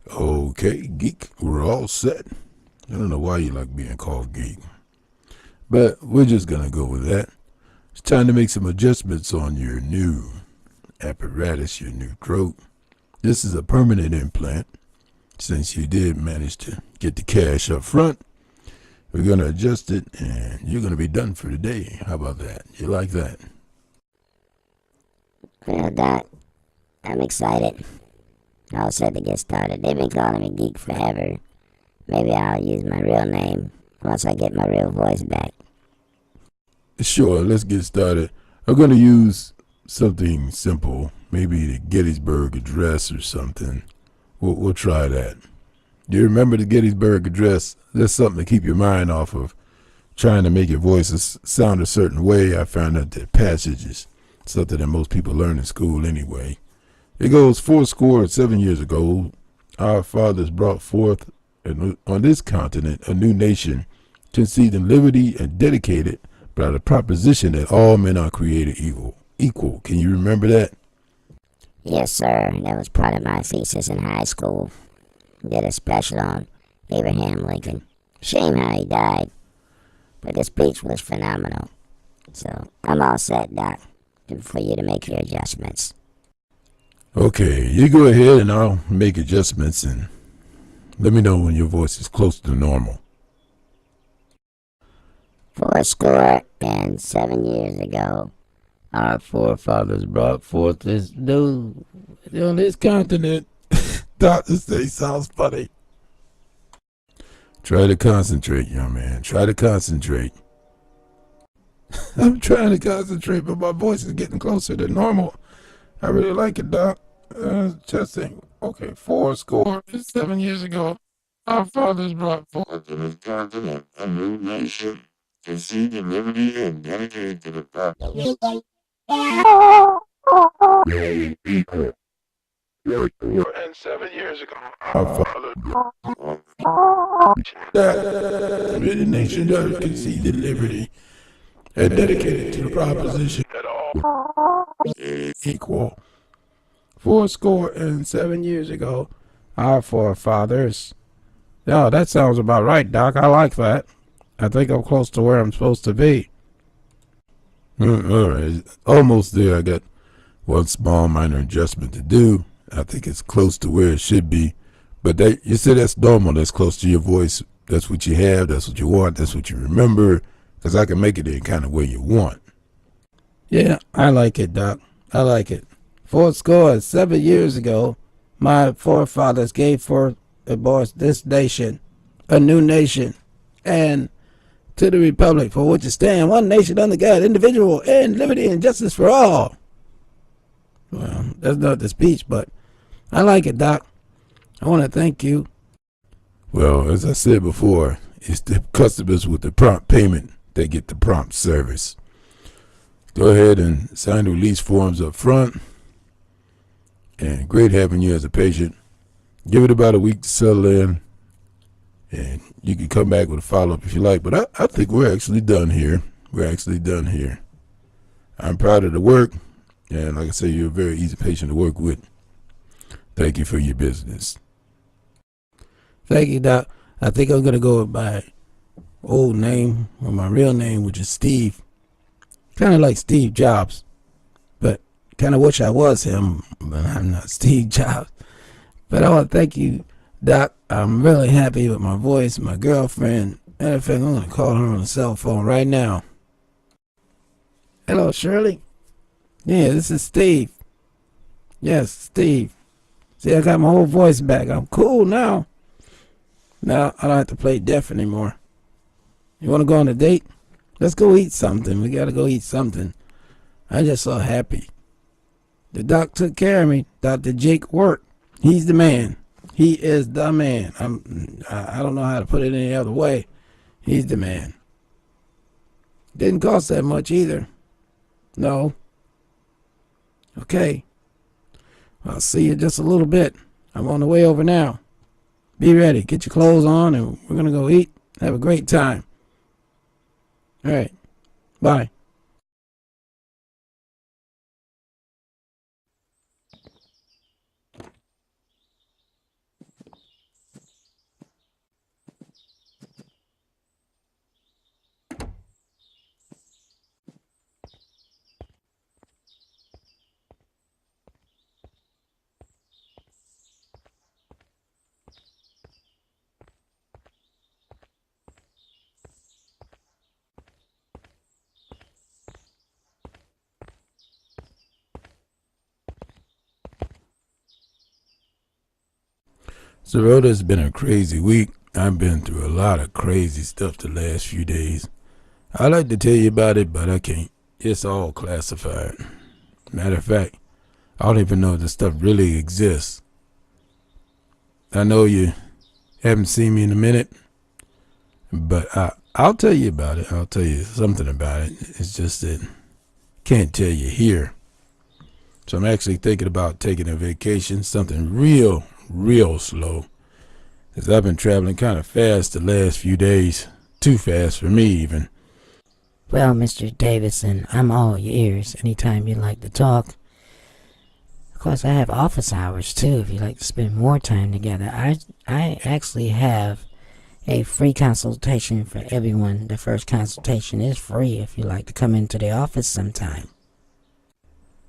Okay, geek, we're all set. I don't know why you like being called geek, but we're just gonna go with that. It's time to make some adjustments on your new apparatus, your new throat. This is a permanent implant. Since you did manage to get the cash up front, we're gonna adjust it and you're gonna be done for today. How about that? You like that? Well, Doc, I'm excited. All set to get started. They've been calling me geek forever. Maybe I'll use my real name once I get my real voice back. Sure, let's get started. I'm gonna use something simple, maybe the Gettysburg Address or something. We'll try that. Do you remember the Gettysburg Address? That's something to keep your mind off of trying to make your voices sound a certain way. I found out that passage is something that most people learn in school anyway. It goes, 7 years ago, our fathers brought forth on this continent a new nation, conceived in liberty and dedicated by the proposition that all men are created equal. Can you remember that? Yes, sir. That was part of my thesis in high school. Did a special on Abraham Lincoln. Shame how he died. But the speech was phenomenal. So I'm all set, Doc, for you to make your adjustments. Okay, you go ahead and I'll make adjustments and let me know when your voice is close to normal. 7 years ago, our forefathers brought forth this new on this continent. Doctor say sounds funny. Try to concentrate, young man. Try to concentrate. I'm trying to concentrate, but my voice is getting closer to normal. I really like it, Doc. Testing. Okay, 7 years ago, our fathers brought forth to this continent a new nation, conceived in liberty and dedicated to the proposition. And 7 years ago, our father that the nation that conceived in liberty and dedicated to the proposition that all is equal. 7 years ago, our forefathers. Yeah, that sounds about right, Doc. I like that. I think I'm close to where I'm supposed to be. All right, almost there. I got one small minor adjustment to do. I think it's close to where it should be. But you said that's normal. That's close to your voice. That's what you have. That's what you want. That's what you remember. Because I can make it any kind of way you want. Yeah, I like it, Doc. I like it. 7 years ago, my forefathers gave forth this nation, a new nation, and to the republic for which it stands, one nation under God, individual, and liberty and justice for all. Well, that's not the speech, but I like it, Doc. I want to thank you. Well, as I said before, it's the customers with the prompt payment that get the prompt service. Go ahead and sign the release forms up front. And great having you as a patient. Give it about a week to settle in. And you can come back with a follow-up if you like. But I think we're actually done here. I'm proud of the work. And like I say, you're a very easy patient to work with. Thank you for your business. Thank you, Doc. I think I'm going to go with my old name or my real name, which is Steve. Kind of like Steve Jobs. But kind of wish I was him, but I'm not Steve Jobs. But I want to thank you, Doc. I'm really happy with my voice, my girlfriend. Matter of fact, I'm going to call her on the cell phone right now. Hello, Shirley. Yeah, this is Steve. Yes, Steve. See, I got my whole voice back. I'm cool now. Now I don't have to play deaf anymore. You want to go on a date? Let's go eat something. We got to go eat something. I'm just so happy. The doc took care of me. Dr. Jake Work. He's the man. He is the man. I don't know how to put it any other way. He's the man. Didn't cost that much either. No. Okay. I'll see you in just a little bit. I'm on the way over now. Be ready. Get your clothes on and we're going to go eat. Have a great time. All right. Bye. Siroda's been a crazy week. I've been through a lot of crazy stuff the last few days. I'd like to tell you about it, but I can't. It's all classified. Matter of fact, I don't even know if this stuff really exists. I know you haven't seen me in a minute, but I'll tell you about it. I'll tell you something about it. It's just that I can't tell you here. So I'm actually thinking about taking a vacation, something real slow. Because I've been traveling kind of fast the last few days. Too fast for me, even. Well, Mr. Davidson, I'm all ears anytime you'd like to talk. Of course, I have office hours, too, if you'd like to spend more time together. I actually have a free consultation for everyone. The first consultation is free if you'd like to come into the office sometime.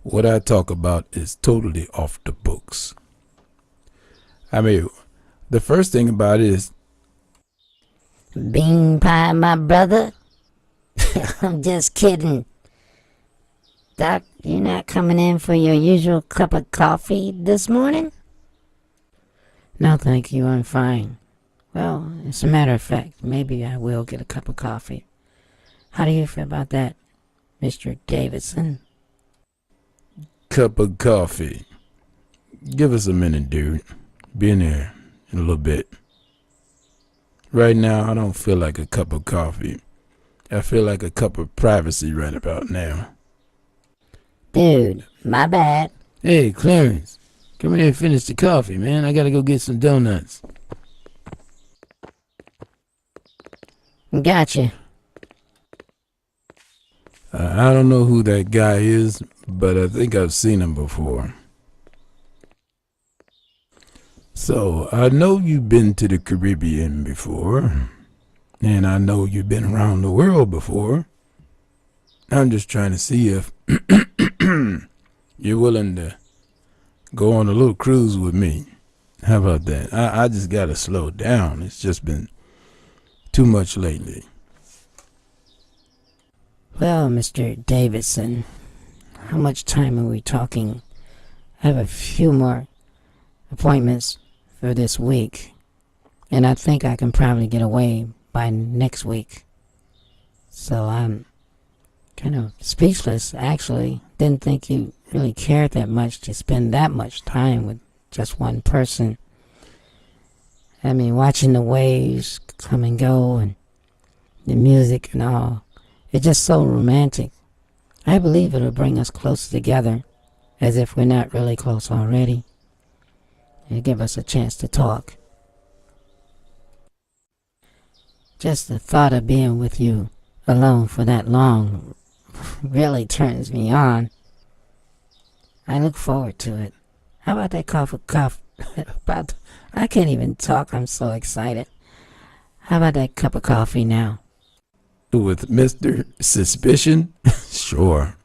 What I talk about is totally off the books. I mean, the first thing about it is... Bean pie, my brother? I'm just kidding. Doc, you're not coming in for your usual cup of coffee this morning? No, thank you, I'm fine. Well, as a matter of fact, maybe I will get a cup of coffee. How do you feel about that, Mr. Davidson? Cup of coffee. Give us a minute, dude. Be in there in a little bit. Right now, I don't feel like a cup of coffee. I feel like a cup of privacy right about now. Dude, my bad. Hey, Clarence. Come here and finish the coffee, man. I gotta go get some donuts. Gotcha. I don't know who that guy is, but I think I've seen him before. So, I know you've been to the Caribbean before, and I know you've been around the world before. I'm just trying to see if you're willing to go on a little cruise with me. How about that? I just gotta slow down. It's just been too much lately. Well, Mr. Davidson, how much time are we talking? I have a few more appointments for this week, and I think I can probably get away by next week. So I'm kind of speechless, actually. Didn't think you really cared that much to spend that much time with just one person. I mean, watching the waves come and go and the music and all. It's just so romantic. I believe it'll bring us closer together, as if we're not really close already. It'll give us a chance to talk. Just the thought of being with you alone for that long really turns me on. I look forward to it. How about that cup of coffee? I can't even talk, I'm so excited. How about that cup of coffee now? With Mr. Suspicion? Sure.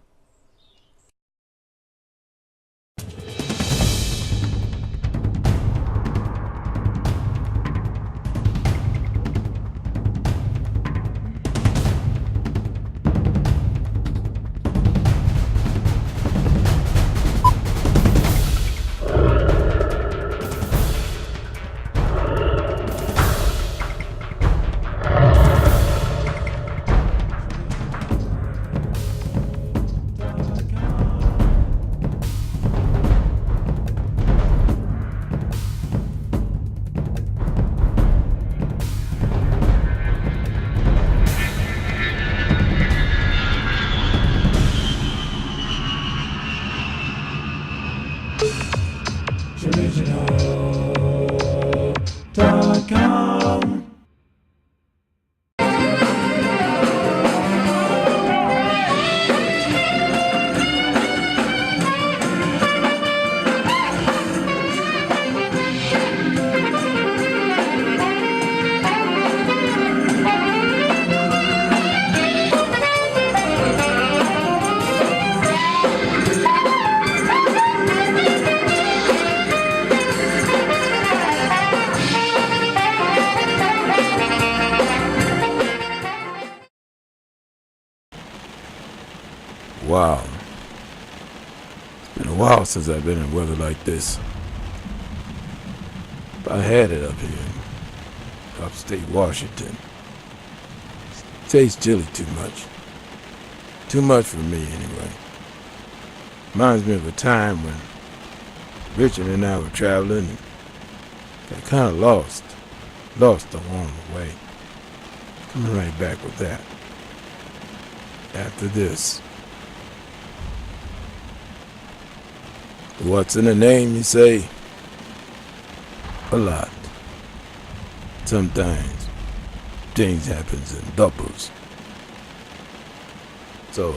Wow. It's been a while since I've been in weather like this. I had it up here in upstate Washington. Tastes chili too much. Too much for me, anyway. Reminds me of a time when Richard and I were traveling and got kind of lost. Lost along the way. Coming right back with that. After this. What's in the name, you say? A lot. Sometimes things happens in doubles. So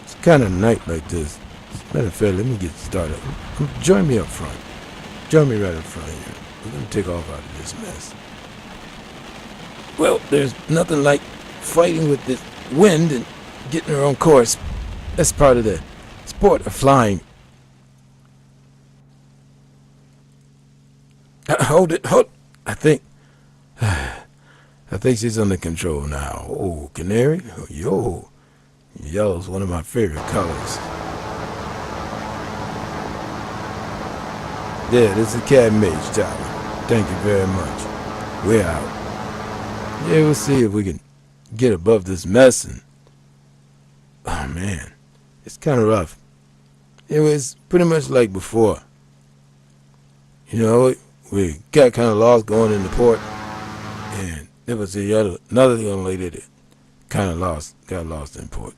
it's kind of night like this. Matter of fact, let me get started. Join me up front. Join me right up front here. We're gonna take off out of this mess. Well, there's nothing like fighting with this wind and getting her on course. That's part of the sport of flying. Hold it, I think she's under control now. Oh, canary, yo, yellow's one of my favorite colors. Yeah, this is Cat Mage Tower. Thank you very much. We're out. Yeah, we'll see if we can get above this mess. And oh man, it's kind of rough. It was pretty much like before. You know, we got kind of lost going into port, and there was another young lady that kind of got lost in port.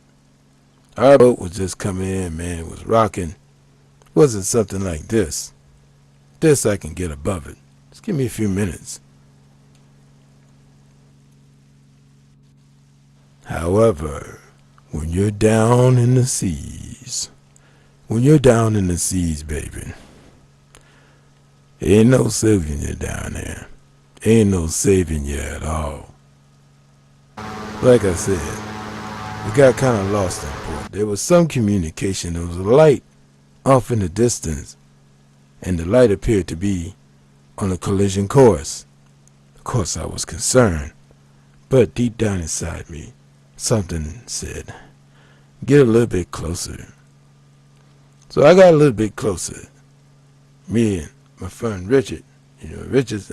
Our boat was just coming in, man. It was rocking. It wasn't something like this. This I can get above it. Just give me a few minutes. However, when you're down in the seas, baby, ain't no saving you down there. Ain't no saving you at all. Like I said, we got kind of lost in port. There was some communication. There was a light off in the distance, and the light appeared to be on a collision course. Of course, I was concerned, but deep down inside me, something said, get a little bit closer. So I got a little bit closer. Me and my friend Richard, Richard's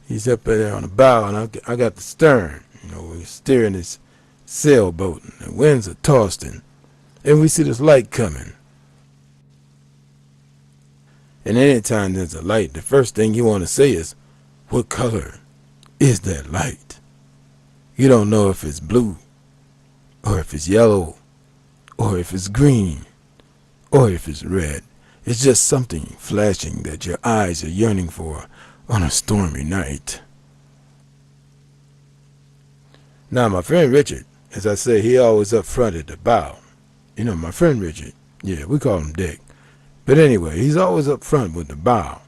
he's up there on the bow, and I got the stern. We're steering this sailboat, and the winds are tossing, and we see this light coming. And anytime there's a light, the first thing you want to say is, what color is that light? You don't know if it's blue, or if it's yellow, or if it's green, or if it's red. It's just something flashing that your eyes are yearning for on a stormy night. Now, my friend Richard, as I say, he always up front at the bow. My friend Richard, yeah, we call him Dick. But anyway, he's always up front with the bow,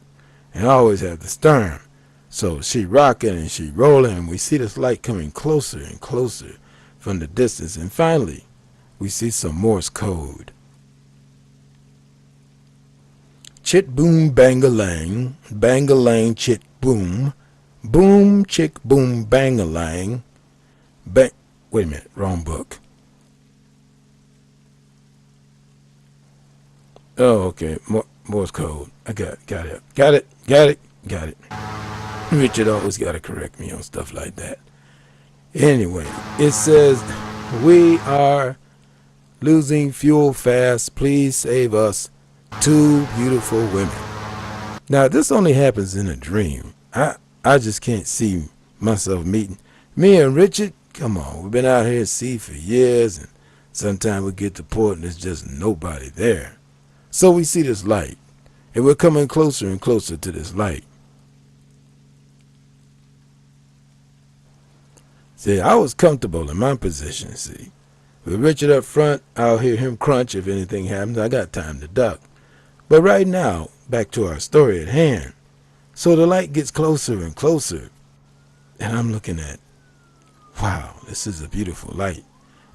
and always have the stern. So she rocking and she rolling, and we see this light coming closer and closer from the distance. And finally, we see some Morse code. Chit boom bang-a-lang, bang-a-lang chit boom, boom chick boom bang-a-lang, bang. Wait a minute, wrong book. Oh, okay, Morse code. I got it. Richard always got to correct me on stuff like that. Anyway, it says, we are losing fuel fast. Please save us. 2 beautiful women. Now, this only happens in a dream. I just can't see myself meeting. Me and Richard, come on, we've been out here at sea for years, and sometimes we get to port and there's just nobody there. So we see this light, and we're coming closer and closer to this light. See, I was comfortable in my position, see. With Richard up front, I'll hear him crunch if anything happens. I got time to duck. But right now, back to our story at hand. So the light gets closer and closer, and I'm looking at, wow, this is a beautiful light.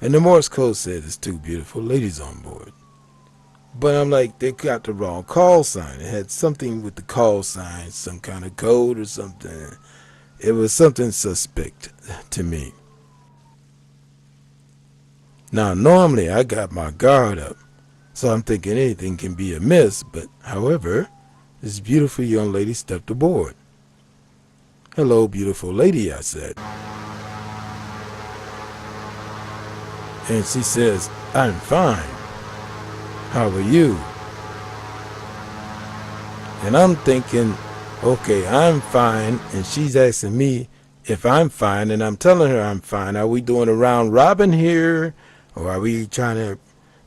And the Morse code said it's 2 beautiful ladies on board. But I'm like, they got the wrong call sign. It had something with the call sign, some kind of code or something. It was something suspect to me. Now, normally I got my guard up, so I'm thinking anything can be amiss, but however, This beautiful young lady stepped aboard. "Hello, beautiful lady," I said. And she says, "I'm fine. How are you?" And I'm thinking, okay, I'm fine, and she's asking me if I'm fine, and I'm telling her I'm fine. Are we doing a round robin here, or are we trying to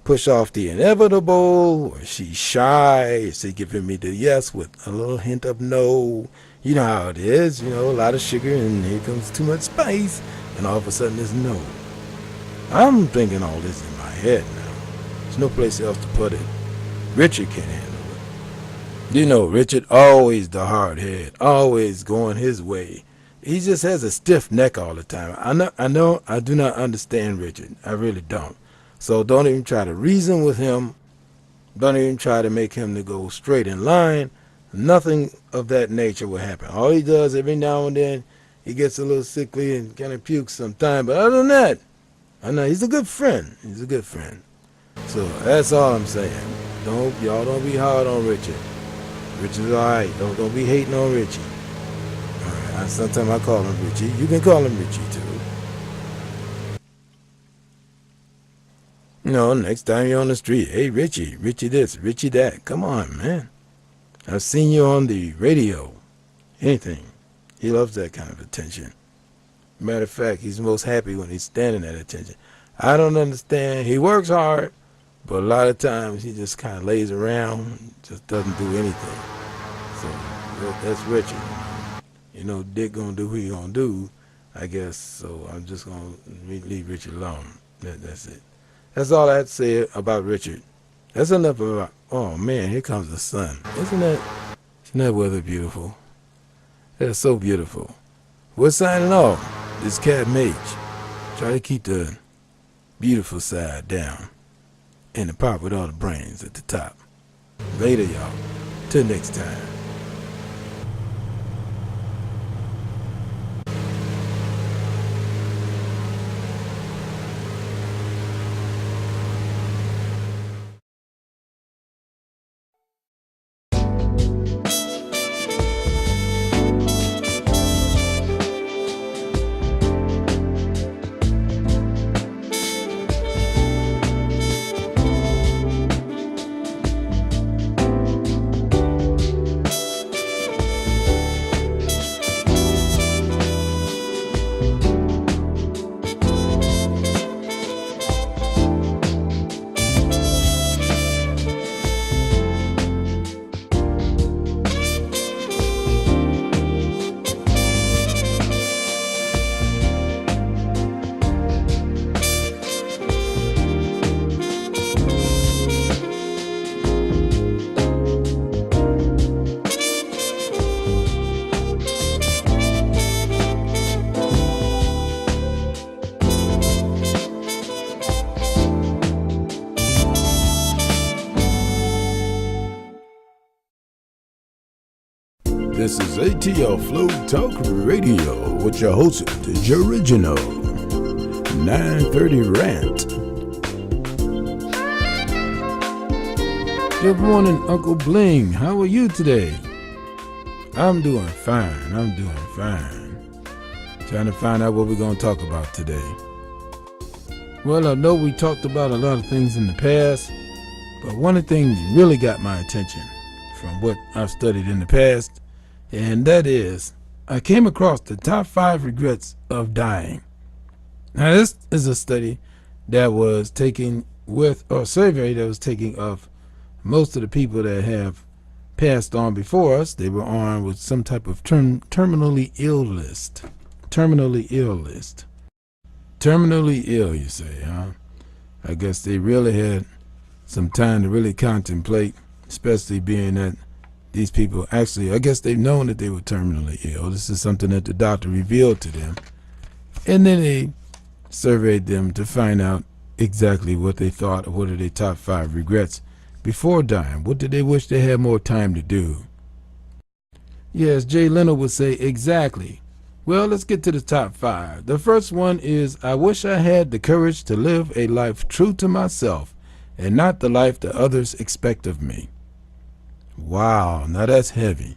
push off the inevitable? Or is she shy? Is she giving me the yes with a little hint of no? You know how it is, a lot of sugar, and here comes too much spice, and all of a sudden it's no. I'm thinking all this in my head now. There's no place else to put it. Richard can handle it. Richard, always the hard head, always going his way. He just has a stiff neck all the time. I do not understand Richard. I really don't. So don't even try to reason with him. Don't even try to make him to go straight in line. Nothing of that nature will happen. All he does every now and then, he gets a little sickly and kind of pukes sometime. But other than that, I know he's a good friend. He's a good friend. So that's all I'm saying. Y'all don't be hard on Richard. Richard's all right. Don't be hating on Richie. All right. Sometimes I call him Richie. You can call him Richie too. Next time you're on the street, "Hey, Richie this, Richie that." Come on, man. I've seen you on the radio. Anything. He loves that kind of attention. Matter of fact, he's most happy when he's standing at attention. I don't understand. He works hard, but a lot of times he just kind of lays around, just doesn't do anything. So that's Richard. Dick gonna do what he gonna do, I guess. So I'm just gonna leave Richard alone. That's it. That's all I had to say about Richard. That's enough about. Oh man, here comes the sun. Isn't that weather beautiful? That's so beautiful. We're signing off. This Cat Mage. Try to keep the beautiful side down, and the part with all the brains at the top. Later, y'all. Till next time. This is ATL Flow Talk Radio with your host, the original 930 Rant. Good morning, Uncle Bling. How are you today? I'm doing fine. Trying to find out what we're going to talk about today. Well, I know we talked about a lot of things in the past, but one of the things that really got my attention from what I've studied in the past, and that is, I came across the top 5 regrets of dying. Now, this is a study that was taken with, or survey that was taken of most of the people that have passed on before us. They were on with some type of terminally ill list. Terminally ill, you say, huh? I guess they really had some time to really contemplate, especially being that these people actually, I guess they've known that they were terminally ill. This is something that the doctor revealed to them. And then they surveyed them to find out exactly what they thought, or what are their top 5 regrets before dying. What did they wish they had more time to do? Yes, Jay Leno would say, exactly. Well, let's get to the top 5. The first one is, I wish I had the courage to live a life true to myself and not the life that others expect of me. Wow, now that's heavy.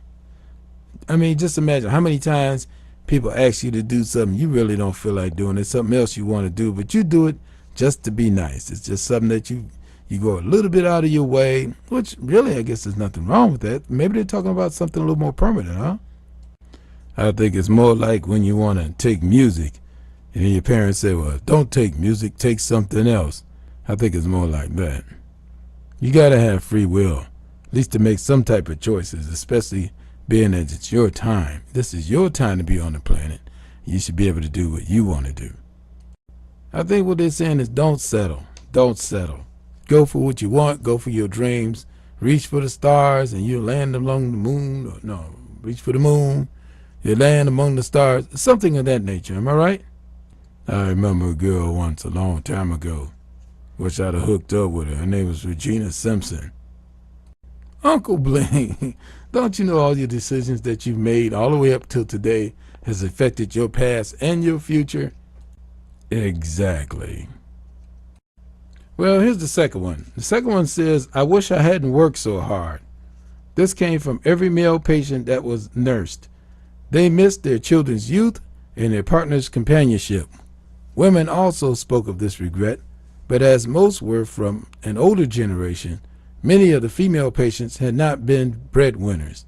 I mean, just imagine how many times people ask you to do something you really don't feel like doing. It's something else you want to do, but you do it just to be nice. It's just something that you go a little bit out of your way, which really I guess there's nothing wrong with that. Maybe they're talking about something a little more permanent, huh? I think it's more like when you want to take music and your parents say, well, don't take music, take something else. I think it's more like that. You got to have free will, at least to make some type of choices, especially being that it's your time. This is your time to be on the planet. You should be able to do what you want to do. I think what they're saying is don't settle. Don't settle. Go for what you want. Go for your dreams. Reach for the stars and you'll land along the moon. Or no, reach for the moon. You land among the stars. Something of that nature. Am I right? I remember a girl once a long time ago. Wish I'd have hooked up with her. Her name was Regina Simpson. Uncle Bling, don't you know all your decisions that you've made all the way up till today has affected your past and your future? Exactly. Well, here's the second one. The second one says, I wish I hadn't worked so hard. This came from every male patient that was nursed. They missed their children's youth and their partner's companionship. Women also spoke of this regret, but as most were from an older generation, many of the female patients had not been breadwinners.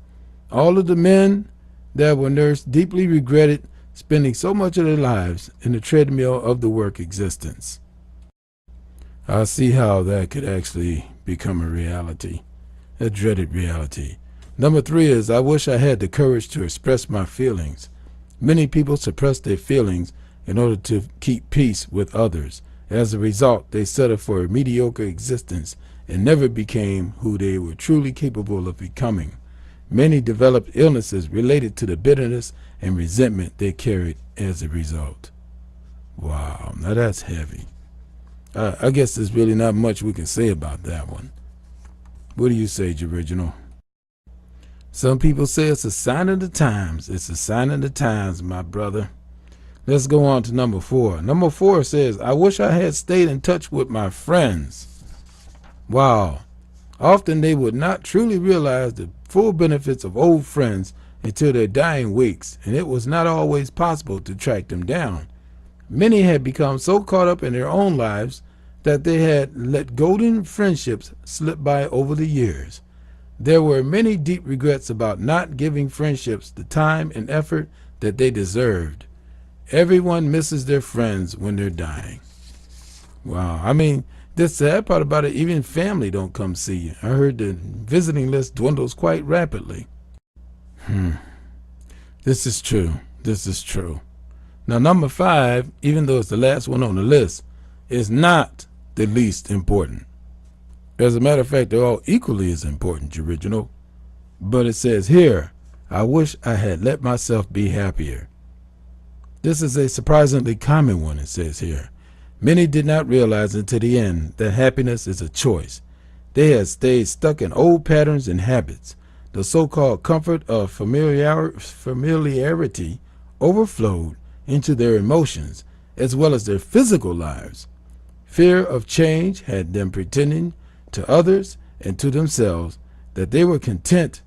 All of the men that were nursed deeply regretted spending so much of their lives in the treadmill of the work existence. I see how that could actually become a reality, a dreaded reality. Number 3 is, I wish I had the courage to express my feelings. Many people suppress their feelings in order to keep peace with others. As a result, they settle for a mediocre existence and never became who they were truly capable of becoming. Many developed illnesses related to the bitterness and resentment they carried as a result. Wow, now that's heavy. I guess there's really not much we can say about that one. What do you say, Original? Some people say it's a sign of the times. It's a sign of the times, my brother. Let's go on to number 4. Number 4 says, I wish I had stayed in touch with my friends. Wow. Often they would not truly realize the full benefits of old friends until their dying weeks, and it was not always possible to track them down. Many had become so caught up in their own lives that they had let golden friendships slip by over the years. There were many deep regrets about not giving friendships the time and effort that they deserved. Everyone misses their friends when they're dying. Wow. I mean, the sad part about it, even family don't come see you. I heard the visiting list dwindles quite rapidly. This is true. This is true. Now, number 5, even though it's the last one on the list, is not the least important. As a matter of fact, they're all equally as important, Original. But it says here, I wish I had let myself be happier. This is a surprisingly common one, it says here. Many did not realize until the end that happiness is a choice. They had stayed stuck in old patterns and habits. The so-called comfort of familiarity overflowed into their emotions as well as their physical lives. Fear of change had them pretending to others and to themselves that they were content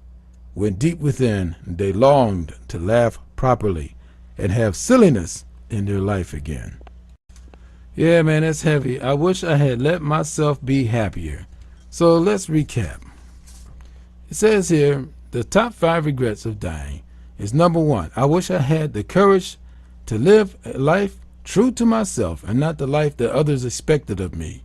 when deep within they longed to laugh properly and have silliness in their life again. Yeah, man, that's heavy. I wish I had let myself be happier. So let's recap. It says here, the top 5 regrets of dying is number 1, I wish I had the courage to live a life true to myself and not the life that others expected of me.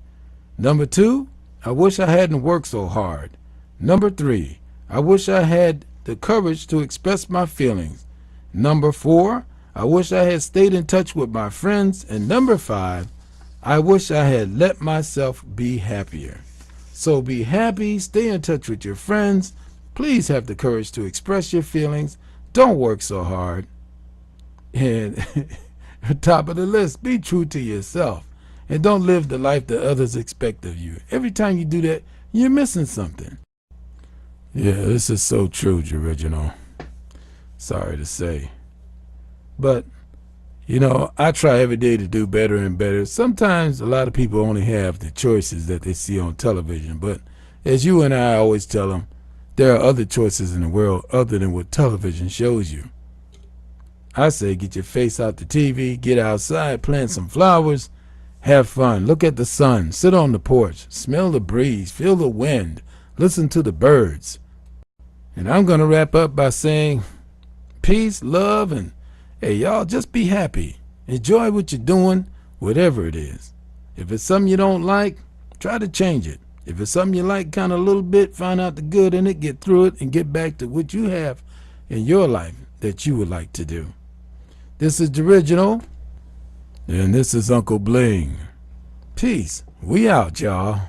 Number 2, I wish I hadn't worked so hard. Number 3, I wish I had the courage to express my feelings. Number 4, I wish I had stayed in touch with my friends. And number 5, I wish I had let myself be happier. So be happy, stay in touch with your friends. Please have the courage to express your feelings. Don't work so hard. And top of the list, be true to yourself. And don't live the life that others expect of you. Every time you do that, you're missing something. Yeah, this is so true, Original. Sorry to say. But, you know, I try every day to do better and better. Sometimes a lot of people only have the choices that they see on television. But as you and I always tell them, There are other choices in the world other than what television shows you. I say get your face out the TV, get outside, plant some flowers, have fun, look at the sun, sit on the porch, smell the breeze, feel the wind, listen to the birds. And I'm going to wrap up by saying peace, love, and hey, y'all just be happy. Enjoy what you're doing, whatever it is. If it's something you don't like, try to change it. If it's something you like kind of a little bit, find out the good in it, get through it, and get back to what you have in your life that you would like to do. This is the original, and this is Uncle Bling. Peace. We out, y'all.